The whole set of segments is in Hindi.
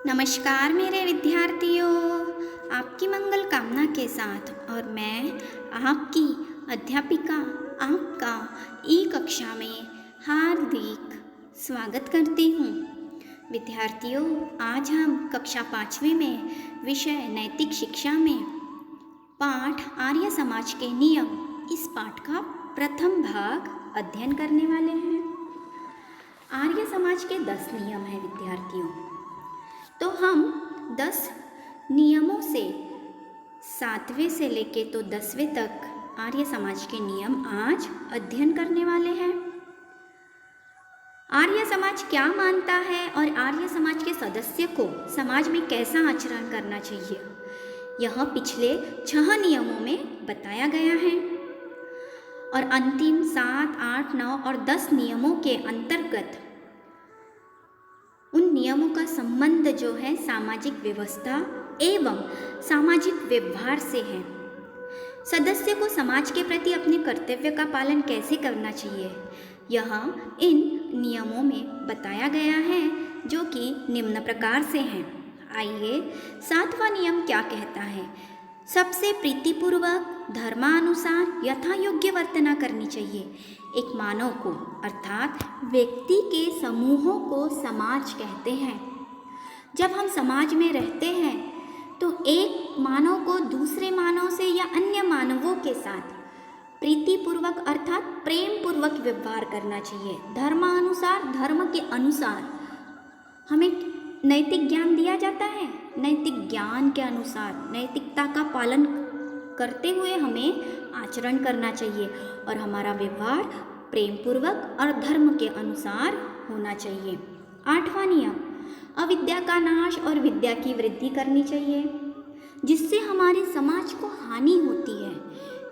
नमस्कार मेरे विद्यार्थियों, आपकी मंगल कामना के साथ और मैं आपकी अध्यापिका आपका ई कक्षा में हार्दिक स्वागत करती हूँ। विद्यार्थियों, आज हम कक्षा 5वीं में विषय नैतिक शिक्षा में पाठ आर्य समाज के नियम इस पाठ का प्रथम भाग अध्ययन करने वाले हैं। आर्य समाज के 10 नियम हैं विद्यार्थियों। तो हम 10 नियमों से 7वें से लेके तो 10वें तक आर्य समाज के नियम आज अध्ययन करने वाले हैं। आर्य समाज क्या मानता है और आर्य समाज के सदस्य को समाज में कैसा आचरण करना चाहिए, यह पिछले 6 नियमों में बताया गया है। और अंतिम 7, 8, 9 और 10 नियमों के अंतर्गत उन नियमों का संबंध जो है सामाजिक व्यवस्था एवं सामाजिक व्यवहार से है। सदस्य को समाज के प्रति अपने कर्तव्य का पालन कैसे करना चाहिए, यह इन नियमों में बताया गया है, जो कि निम्न प्रकार से हैं। आइए 7वां नियम क्या कहता है। सबसे प्रीतिपूर्वक धर्मानुसार यथा योग्य वर्तना करनी चाहिए। एक मानव को अर्थात व्यक्ति के समूहों को समाज कहते हैं। जब हम समाज में रहते हैं तो एक मानव को दूसरे मानव से या अन्य मानवों के साथ प्रीतिपूर्वक अर्थात प्रेम पूर्वक व्यवहार करना चाहिए। धर्मानुसार धर्म के अनुसार हमें नैतिक ज्ञान दिया जाता है। नैतिक ज्ञान के अनुसार नैतिकता का पालन करते हुए हमें आचरण करना चाहिए और हमारा व्यवहार प्रेम पूर्वक और धर्म के अनुसार होना चाहिए। 8वां नियम अविद्या का नाश और विद्या की वृद्धि करनी चाहिए। जिससे हमारे समाज को हानि होती है,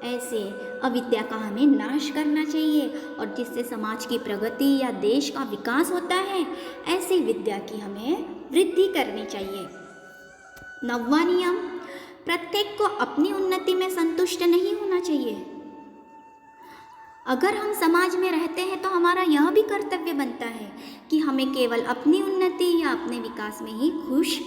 ऐसे अविद्या का हमें नाश करना चाहिए और जिससे समाज की प्रगति या देश का विकास होता है, ऐसे विद्या की हमें वृद्धि करनी चाहिए। 9वां नियम प्रत्येक को अपनी उन्नति में संतुष्ट नहीं होना चाहिए। अगर हम समाज में रहते हैं तो हमारा यह भी कर्तव्य बनता है कि हमें केवल अपनी उन्नति या अपने विकास में ही खुश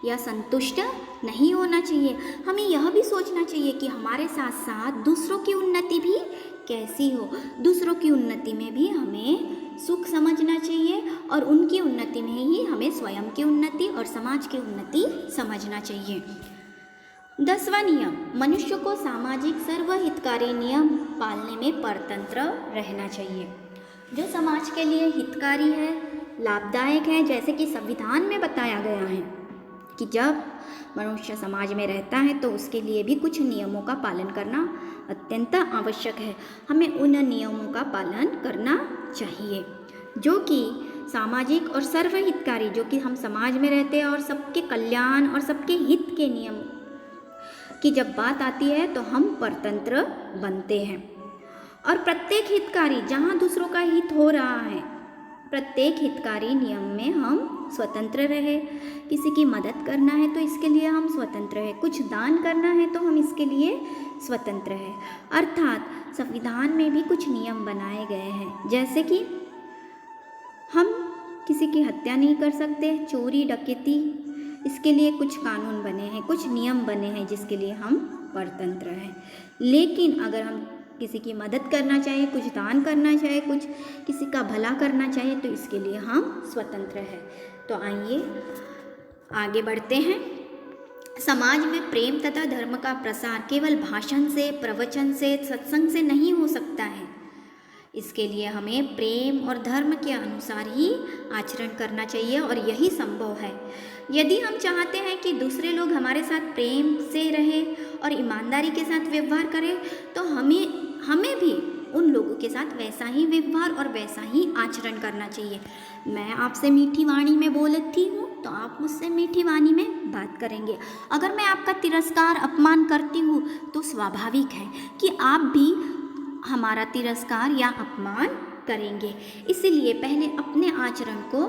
या संतुष्ट नहीं होना चाहिए। हमें यह भी सोचना चाहिए कि हमारे साथ साथ दूसरों की उन्नति भी कैसी हो। दूसरों की उन्नति में भी हमें सुख समझना चाहिए और उनकी उन्नति में ही हमें स्वयं की उन्नति और समाज की उन्नति समझना चाहिए। 10वां नियम मनुष्य को सामाजिक सर्वहितकारी नियम पालने में परतंत्र रहना चाहिए। जो समाज के लिए हितकारी है, लाभदायक है, जैसे कि संविधान में बताया गया है कि जब मनुष्य समाज में रहता है तो उसके लिए भी कुछ नियमों का पालन करना अत्यंत आवश्यक है। हमें उन नियमों का पालन करना चाहिए जो कि सामाजिक और सर्वहितकारी, जो कि हम समाज में रहते हैं और सबके कल्याण और सबके हित के नियम की जब बात आती है तो हम परतंत्र बनते हैं। और प्रत्येक हितकारी, जहाँ दूसरों का हित हो रहा है, प्रत्येक हितकारी नियम में हम स्वतंत्र रहे। किसी की मदद करना है तो इसके लिए हम स्वतंत्र है, कुछ दान करना है तो हम इसके लिए स्वतंत्र है। अर्थात संविधान में भी कुछ नियम बनाए गए हैं, जैसे कि हम किसी की हत्या नहीं कर सकते, चोरी डकैती, इसके लिए कुछ कानून बने हैं, कुछ नियम बने हैं जिसके लिए हम परतंत्र हैं। लेकिन अगर हम किसी की मदद करना चाहिए, कुछ दान करना चाहिए, कुछ किसी का भला करना चाहिए तो इसके लिए हम स्वतंत्र हैं। तो आइए आगे बढ़ते हैं। समाज में प्रेम तथा धर्म का प्रसार केवल भाषण से, प्रवचन से, सत्संग से नहीं हो सकता है। इसके लिए हमें प्रेम और धर्म के अनुसार ही आचरण करना चाहिए और यही संभव है। यदि हम चाहते हैं कि दूसरे लोग हमारे साथ प्रेम से रहें और ईमानदारी के साथ व्यवहार करें तो हमें भी उन लोगों के साथ वैसा ही व्यवहार और वैसा ही आचरण करना चाहिए। मैं आपसे मीठी वाणी में बोलती हूँ तो आप मुझसे मीठी वाणी में बात करेंगे। अगर मैं आपका तिरस्कार अपमान करती हूँ तो स्वाभाविक है कि आप भी हमारा तिरस्कार या अपमान करेंगे। इसीलिए पहले अपने आचरण को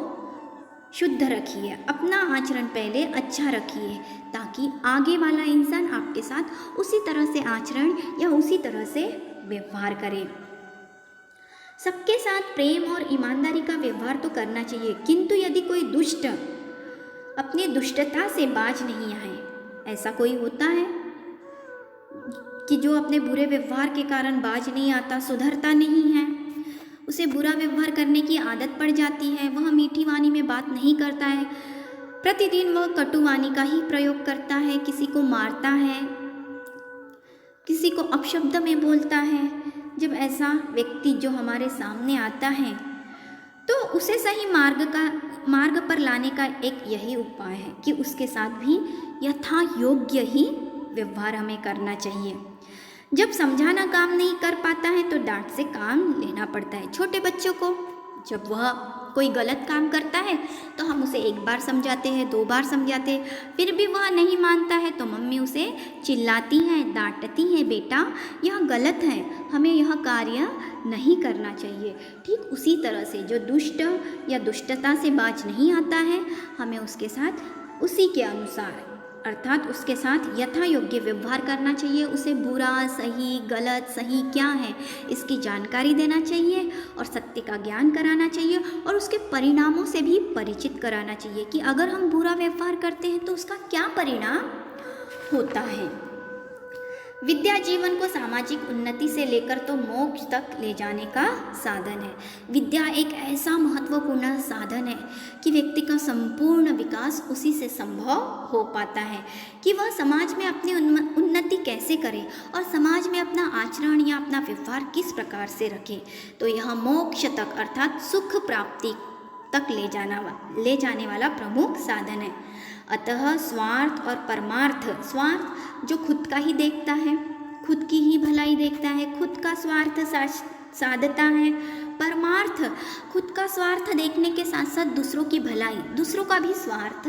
शुद्ध रखिए, अपना आचरण पहले अच्छा रखिए, ताकि आगे वाला इंसान आपके साथ उसी तरह से आचरण या उसी तरह से व्यवहार करे। सबके साथ प्रेम और ईमानदारी का व्यवहार तो करना चाहिए, किंतु यदि कोई दुष्ट अपनी दुष्टता से बाज नहीं आए। ऐसा कोई होता है कि जो अपने बुरे व्यवहार के कारण बाज नहीं आता, सुधरता नहीं है, उसे बुरा व्यवहार करने की आदत पड़ जाती है, वह मीठी वाणी में बात नहीं करता है, प्रतिदिन वह कटु वाणी का ही प्रयोग करता है, किसी को मारता है, किसी को अपशब्द में बोलता है। जब ऐसा व्यक्ति जो हमारे सामने आता है तो उसे सही मार्ग पर लाने का एक यही उपाय है कि उसके साथ भी यथा योग्य ही व्यवहार हमें करना चाहिए। जब समझाना काम नहीं कर पाता है तो डांट से काम लेना पड़ता है। छोटे बच्चों को जब वह कोई गलत काम करता है तो हम उसे एक बार समझाते हैं, 2 बार समझाते हैं, फिर भी वह नहीं मानता है तो मम्मी उसे चिल्लाती हैं, डांटती हैं, बेटा यह गलत है, हमें यह कार्य नहीं करना चाहिए। ठीक उसी तरह से जो दुष्ट या दुष्टता से बाज नहीं आता है, हमें उसके साथ उसी के अनुसार अर्थात उसके साथ यथा योग्य व्यवहार करना चाहिए। उसे बुरा, सही, गलत, सही क्या है इसकी जानकारी देना चाहिए और सत्य का ज्ञान कराना चाहिए और उसके परिणामों से भी परिचित कराना चाहिए कि अगर हम बुरा व्यवहार करते हैं तो उसका क्या परिणाम होता है। विद्या जीवन को सामाजिक उन्नति से लेकर तो मोक्ष तक ले जाने का साधन है। विद्या एक ऐसा महत्वपूर्ण साधन है कि व्यक्ति का संपूर्ण विकास उसी से संभव हो पाता है कि वह समाज में अपनी उन्नति कैसे करे और समाज में अपना आचरण या अपना व्यवहार किस प्रकार से रखे। तो यह मोक्ष तक अर्थात सुख प्राप्ति तक ले जाने वाला प्रमुख साधन है। अतः स्वार्थ और परमार्थ, स्वार्थ जो खुद का ही देखता है, खुद की ही भलाई देखता है, खुद का स्वार्थ साधता है, परमार्थ खुद का स्वार्थ देखने के साथ साथ दूसरों की भलाई, दूसरों का भी स्वार्थ,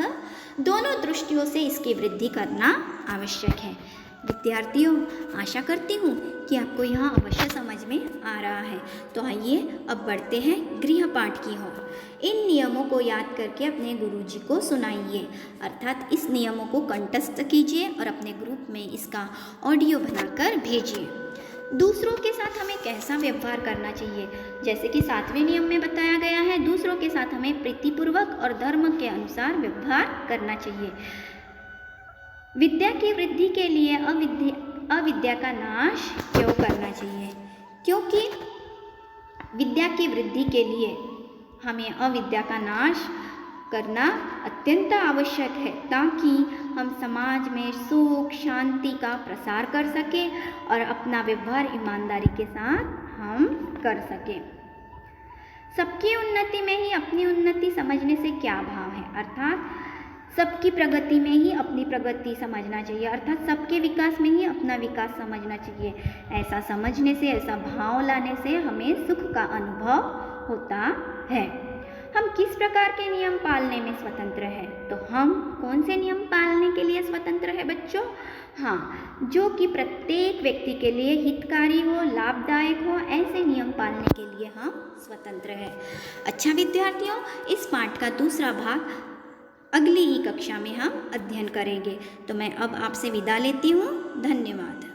दोनों दृष्टियों से इसकी वृद्धि करना आवश्यक है। विद्यार्थियों, आशा करती हूँ कि आपको यह अवश्य समझ में आ रहा है। तो आइए अब बढ़ते हैं गृह पाठ की ओर। इन नियमों को याद करके अपने गुरुजी को सुनाइए, अर्थात इस नियमों को कंठस्थ कीजिए और अपने ग्रुप में इसका ऑडियो बनाकर भेजिए। दूसरों के साथ हमें कैसा व्यवहार करना चाहिए, जैसे कि 7वें नियम में बताया गया है, दूसरों के साथ हमें प्रीतिपूर्वक और धर्म के अनुसार व्यवहार करना चाहिए। विद्या की वृद्धि के लिए अविद्या का नाश क्यों करना चाहिए? क्योंकि विद्या की वृद्धि के लिए हमें अविद्या का नाश करना अत्यंत आवश्यक है ताकि हम समाज में सुख शांति का प्रसार कर सकें और अपना व्यवहार ईमानदारी के साथ हम कर सकें। सबकी उन्नति में ही अपनी उन्नति समझने से क्या भाव है, अर्थात सबकी प्रगति में ही अपनी प्रगति समझना चाहिए, अर्थात सबके विकास में ही अपना विकास समझना चाहिए। ऐसा समझने से, ऐसा भाव लाने से हमें सुख का अनुभव होता है। हम किस प्रकार के नियम पालने में स्वतंत्र हैं? तो हम कौन से नियम पालने के लिए स्वतंत्र है बच्चों? हाँ, जो कि प्रत्येक व्यक्ति के लिए हितकारी हो, लाभदायक हो, ऐसे नियम पालने के लिए हम स्वतंत्र हैं। अच्छा विद्यार्थियों, इस पाठ का दूसरा भाग अगली ही कक्षा में हम अध्ययन करेंगे। तो मैं अब आपसे विदा लेती हूँ। धन्यवाद।